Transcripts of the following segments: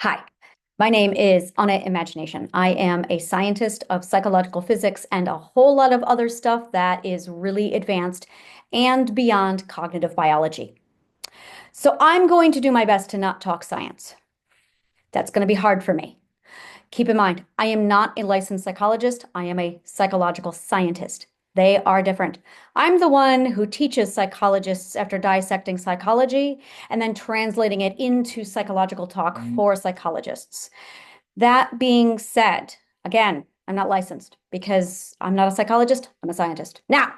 Hi, my name is Anna Imagination. I am a scientist of psychological physics and a whole lot of other stuff that is really advanced and beyond cognitive biology. So I'm going to do my best to not talk science. That's going to be hard for me. Keep in mind, I am not a licensed psychologist. I am a psychological scientist. They are different. I'm the one who teaches psychologists after dissecting psychology and then translating it into psychological talk for psychologists. That being said, again, I'm not licensed because I'm not a psychologist, I'm a scientist. Now,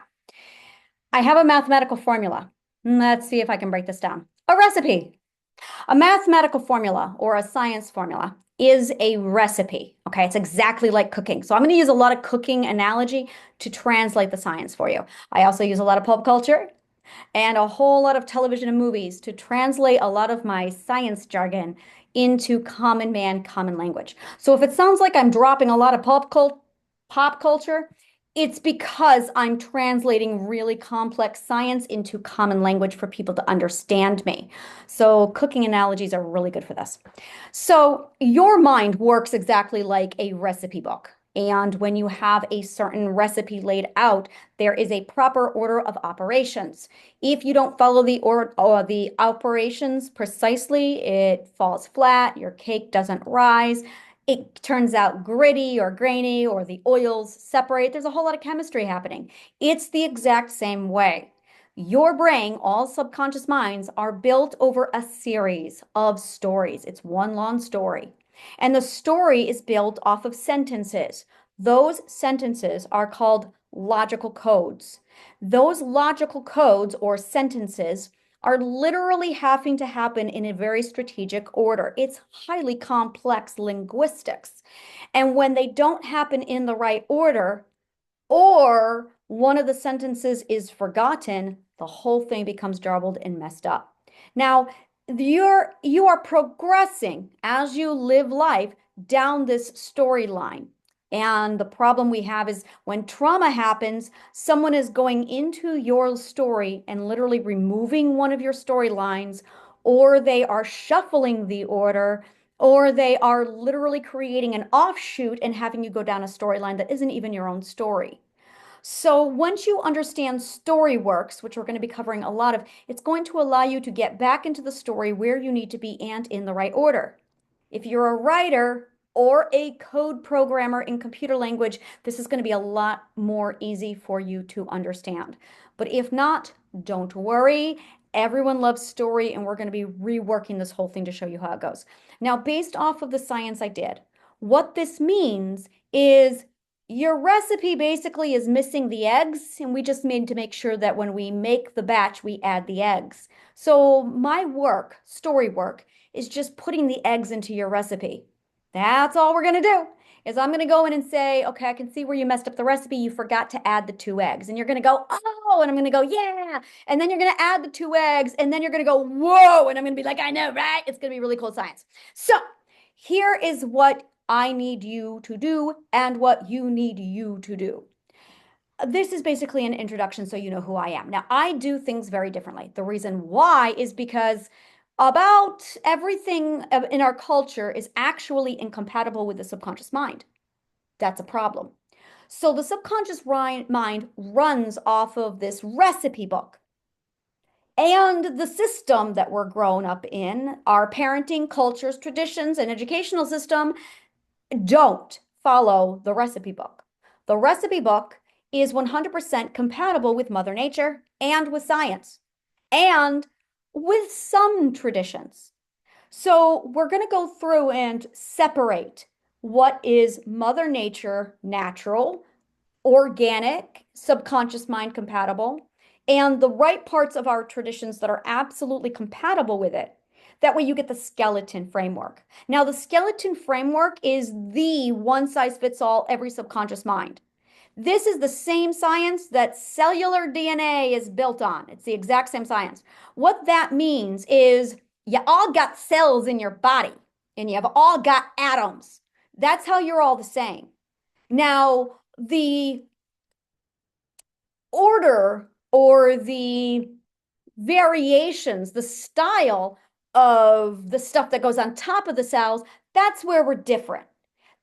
I have a mathematical formula. Let's see if I can break this down. A recipe. A mathematical formula or a science formula is a recipe. Okay, it's exactly like cooking. So I'm going to use a lot of cooking analogy to translate the science for you. I also use a lot of pulp culture and a whole lot of television and movies to translate a lot of my science jargon into common man, common language. So if it sounds like I'm dropping a lot of pop culture, it's because I'm translating really complex science into common language for people to understand me. So cooking analogies are really good for this. So your mind works exactly like a recipe book. And when you have a certain recipe laid out, there is a proper order of operations. If you don't follow the or the operations precisely, it falls flat, your cake doesn't rise, it turns out gritty or grainy, or the oils separate. There's a whole lot of chemistry happening. It's the exact same way. Your brain, all subconscious minds, are built over a series of stories. It's one long story. And the story is built off of sentences. Those sentences are called logical codes. Those logical codes or sentences are literally having to happen in a very strategic order. It's highly complex linguistics. And when they don't happen in the right order, or one of the sentences is forgotten, the whole thing becomes garbled and messed up. Now, you are progressing as you live life down this storyline. And the problem we have is when trauma happens, someone is going into your story and literally removing one of your storylines, or they are shuffling the order, or they are literally creating an offshoot and having you go down a storyline that isn't even your own story. So once you understand story works, which we're going to be covering a lot of, it's going to allow you to get back into the story where you need to be and in the right order. If you're a writer or a code programmer in computer language, this is going to be a lot more easy for you to understand. But if not, don't worry. Everyone loves story, and we're going to be reworking this whole thing to show you how it goes. Now, based off of the science I did, what this means is your recipe basically is missing the eggs, and we just need to make sure that when we make the batch, we add the eggs. So my work, story work, is just putting the eggs into your recipe. That's all we're going to do. Is I'm going to go in and say, okay, I can see where you messed up the recipe. You forgot to add the 2 eggs. And you're going to go, oh, and I'm going to go, yeah. And then you're going to add the 2 eggs. And then you're going to go, whoa. And I'm going to be like, I know, right? It's going to be really cool science. So here is what I need you to do and what you need you to do. This is basically an introduction so you know who I am. Now, I do things very differently. The reason why is because about everything in our culture is actually incompatible with the subconscious mind. That's a problem. So the subconscious mind runs off of this recipe book. And the system that we're grown up in, our parenting, cultures, traditions, and educational system don't follow the recipe book. The recipe book is 100% compatible with Mother Nature and with science and with some traditions. So we're going to go through and separate what is Mother Nature natural, organic, subconscious mind compatible, and the right parts of our traditions that are absolutely compatible with it. That way you get the skeleton framework. Now, the skeleton framework is the one size fits all every subconscious mind. This is the same science that cellular DNA is built on. It's the exact same science. What that means is you all got cells in your body and you have all got atoms. That's how you're all the same. Now, the order or the variations, the style of the stuff that goes on top of the cells, that's where we're different.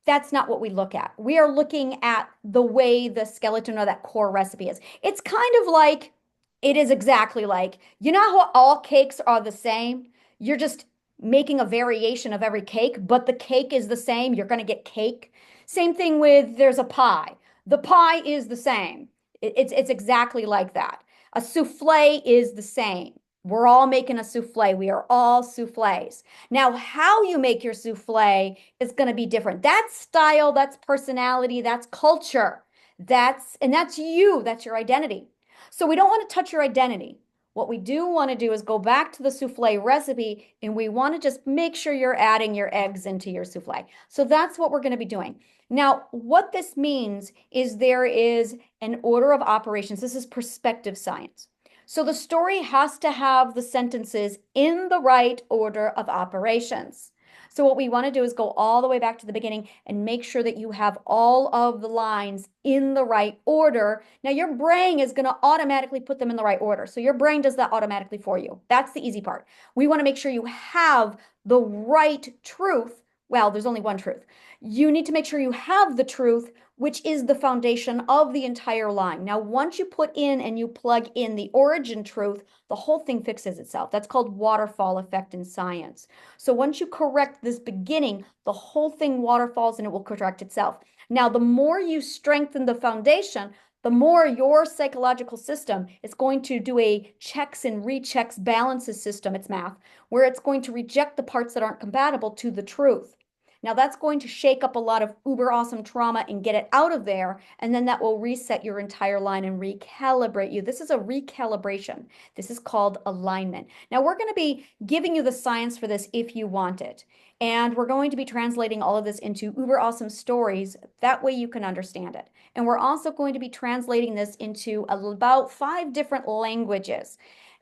That's not what we look at. We are looking at the way the skeleton or that core recipe is. It's kind of like, it is exactly like, you know how all cakes are the same? You're just making a variation of every cake, but the cake is the same. You're going to get cake. Same thing with there's a pie. The pie is the same. It's exactly like that. A souffle is the same. We're all making a souffle. We are all souffles. Now, how you make your souffle is going to be different. That's style, that's personality, that's culture. That's you, that's your identity. So we don't want to touch your identity. What we do want to do is go back to the souffle recipe and we want to just make sure you're adding your eggs into your souffle. So that's what we're going to be doing. Now, what this means is there is an order of operations. This is perspective science. So the story has to have the sentences in the right order of operations. So what we want to do is go all the way back to the beginning and make sure that you have all of the lines in the right order. Now your brain is going to automatically put them in the right order. So your brain does that automatically for you. That's the easy part. We want to make sure you have the right truth. Well, there's only one truth. You need to make sure you have the truth, which is the foundation of the entire line. Now, once you put in and you plug in the origin truth, the whole thing fixes itself. That's called waterfall effect in science. So once you correct this beginning, the whole thing waterfalls and it will correct itself. Now, the more you strengthen the foundation, the more your psychological system is going to do a checks and rechecks balances system, it's math, where it's going to reject the parts that aren't compatible to the truth. Now that's going to shake up a lot of uber awesome trauma and get it out of there. And then that will reset your entire line and recalibrate you. This is a recalibration. This is called alignment. Now we're going to be giving you the science for this if you want it. And we're going to be translating all of this into uber awesome stories. That way you can understand it. And we're also going to be translating this into about 5 different languages.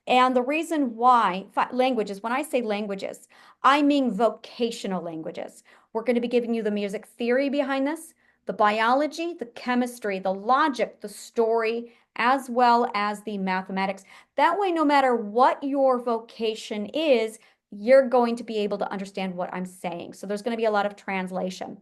And the reason why languages, when I say languages, I mean vocational languages. We're going to be giving you the music theory behind this, the biology, the chemistry, the logic, the story, as well as the mathematics. That way, no matter what your vocation is, you're going to be able to understand what I'm saying. So there's going to be a lot of translation.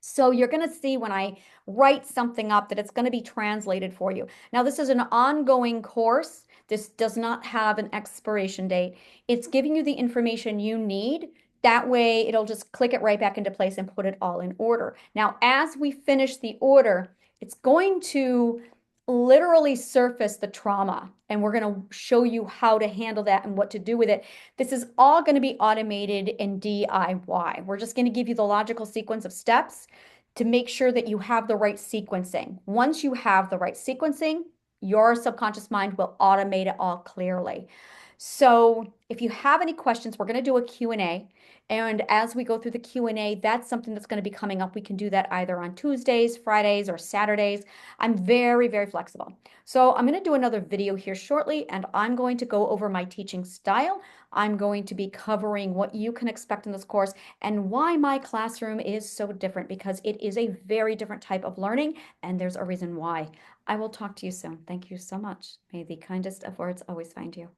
So you're going to see when I write something up that it's going to be translated for you. Now, this is an ongoing course. This does not have an expiration date. It's giving you the information you need. That way, it'll just click it right back into place and put it all in order. Now, as we finish the order, it's going to literally surface the trauma, and we're going to show you how to handle that and what to do with it. This is all going to be automated in DIY. We're just going to give you the logical sequence of steps to make sure that you have the right sequencing. Once you have the right sequencing, your subconscious mind will automate it all clearly. So if you have any questions, we're going to do a Q&A. And as we go through the Q&A, that's something that's going to be coming up. We can do that either on Tuesdays, Fridays, or Saturdays. I'm very, very flexible. So I'm going to do another video here shortly, and I'm going to go over my teaching style. I'm going to be covering what you can expect in this course and why my classroom is so different, because it is a very different type of learning, and there's a reason why. I will talk to you soon. Thank you so much. May the kindest of words always find you.